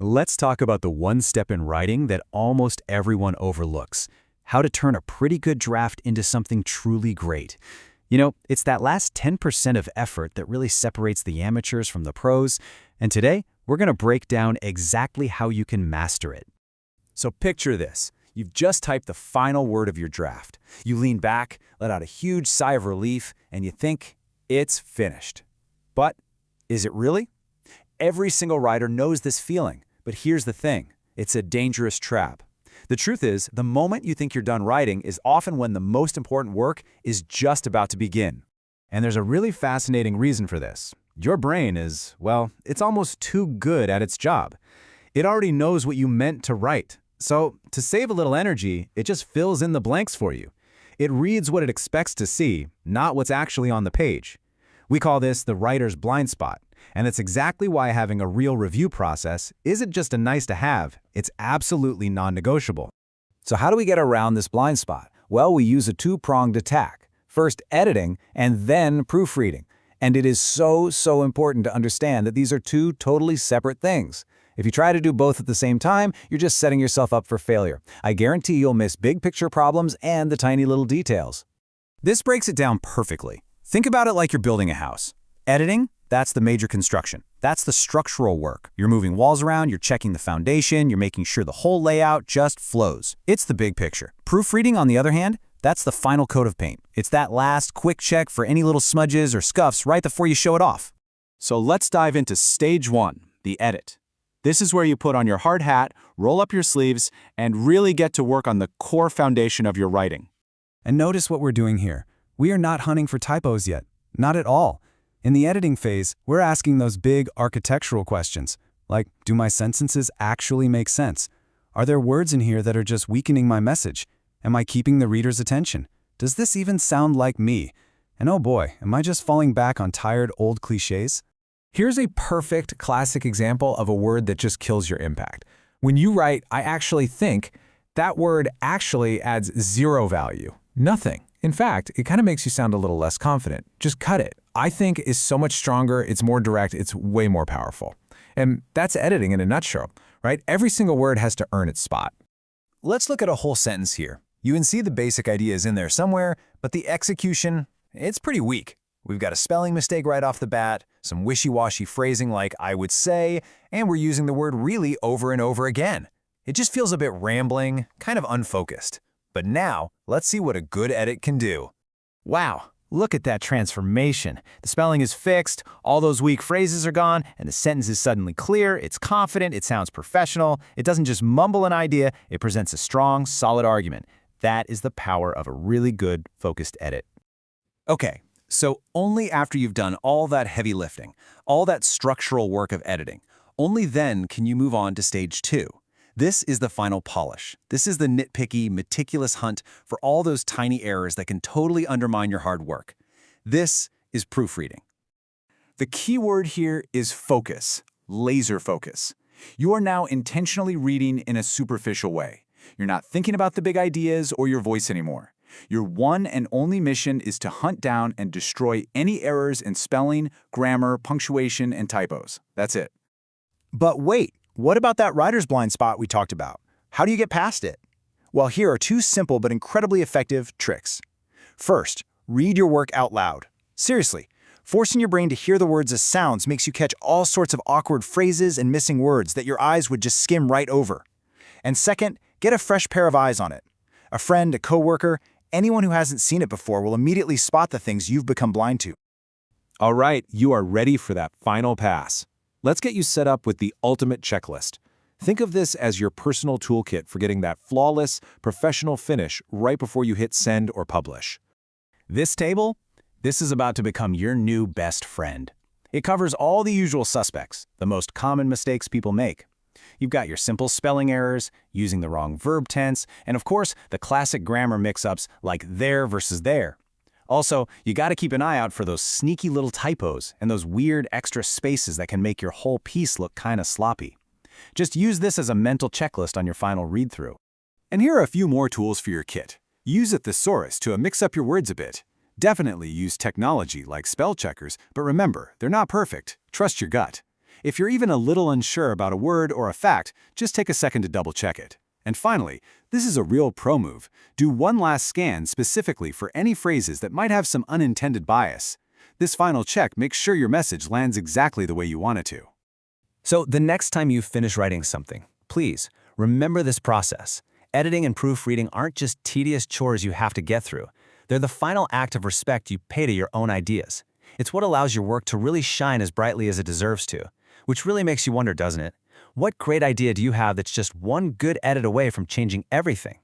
Let's talk about the one step in writing that almost everyone overlooks: how to turn a pretty good draft into something truly great. It's that last 10% of effort that really separates the amateurs from the pros, and today we're going to break down exactly how you can master it. So picture this. You've just typed the final word of your draft. You lean back, let out a huge sigh of relief, and you think, it's finished. But is it really? Every single writer knows this feeling, but here's the thing. It's a dangerous trap. The truth is, the moment you think you're done writing is often when the most important work is just about to begin. And there's a really fascinating reason for this. Your brain is, well, it's almost too good at its job. It already knows what you meant to write. So, to save a little energy, it just fills in the blanks for you. It reads what it expects to see, not what's actually on the page. We call this the writer's blind spot, and it's exactly why having a real review process isn't just a nice-to-have, it's absolutely non-negotiable. So how do we get around this blind spot? Well, we use a two-pronged attack. First, editing, and then proofreading. And it is so important to understand that these are two totally separate things. If you try to do both at the same time, you're just setting yourself up for failure. I guarantee you'll miss big-picture problems and the tiny little details. This breaks it down perfectly. Think about it like you're building a house. Editing, that's the major construction. That's the structural work. You're moving walls around, you're checking the foundation, you're making sure the whole layout just flows. It's the big picture. Proofreading, on the other hand, that's the final coat of paint. It's that last quick check for any little smudges or scuffs right before you show it off. So let's dive into stage one, the edit. This is where you put on your hard hat, roll up your sleeves, and really get to work on the core foundation of your writing. And notice what we're doing here. We are not hunting for typos yet. Not at all. In the editing phase, we're asking those big architectural questions, like, do my sentences actually make sense? Are there words in here that are just weakening my message? Am I keeping the reader's attention? Does this even sound like me? And oh boy, am I just falling back on tired old clichés? Here's a perfect classic example of a word that just kills your impact. When you write, I actually think, that word actually adds zero value. Nothing. In fact, it kind of makes you sound a little less confident. Just cut it. I think is so much stronger, it's more direct, it's way more powerful. And that's editing in a nutshell, right? Every single word has to earn its spot. Let's look at a whole sentence here. You can see the basic ideas in there somewhere, but the execution, it's pretty weak. We've got a spelling mistake right off the bat, some wishy-washy phrasing like I would say, and we're using the word really over and over again. It just feels a bit rambling, kind of unfocused. But now, let's see what a good edit can do. Wow, look at that transformation. The spelling is fixed, all those weak phrases are gone, and the sentence is suddenly clear, it's confident, it sounds professional, it doesn't just mumble an idea, it presents a strong, solid argument. That is the power of a really good, focused edit. Okay. So only after you've done all that heavy lifting, all that structural work of editing, only then can you move on to stage two. This is the final polish. This is the nitpicky, meticulous hunt for all those tiny errors that can totally undermine your hard work. This is proofreading. The key word here is focus, laser focus. You are now intentionally reading in a superficial way. You're not thinking about the big ideas or your voice anymore. Your one and only mission is to hunt down and destroy any errors in spelling, grammar, punctuation, and typos. That's it. But wait, what about that writer's blind spot we talked about? How do you get past it? Well, here are two simple but incredibly effective tricks. First, read your work out loud. Seriously, forcing your brain to hear the words as sounds makes you catch all sorts of awkward phrases and missing words that your eyes would just skim right over. And second, get a fresh pair of eyes on it. A friend, a coworker, anyone who hasn't seen it before will immediately spot the things you've become blind to. All right, you are ready for that final pass. Let's get you set up with the ultimate checklist. Think of this as your personal toolkit for getting that flawless, professional finish right before you hit send or publish. This table, this is about to become your new best friend. It covers all the usual suspects, the most common mistakes people make. You've got your simple spelling errors, using the wrong verb tense, and of course, the classic grammar mix-ups like there versus there. Also, you gotta keep an eye out for those sneaky little typos and those weird extra spaces that can make your whole piece look kinda sloppy. Just use this as a mental checklist on your final read-through. And here are a few more tools for your kit. Use a thesaurus to mix up your words a bit. Definitely use technology like spell checkers, but remember, they're not perfect. Trust your gut. If you're even a little unsure about a word or a fact, just take a second to double-check it. And finally, this is a real pro move. Do one last scan specifically for any phrases that might have some unintended bias. This final check makes sure your message lands exactly the way you want it to. So the next time you finish writing something, please remember this process. Editing and proofreading aren't just tedious chores you have to get through. They're the final act of respect you pay to your own ideas. It's what allows your work to really shine as brightly as it deserves to. Which really makes you wonder, doesn't it? What great idea do you have that's just one good edit away from changing everything?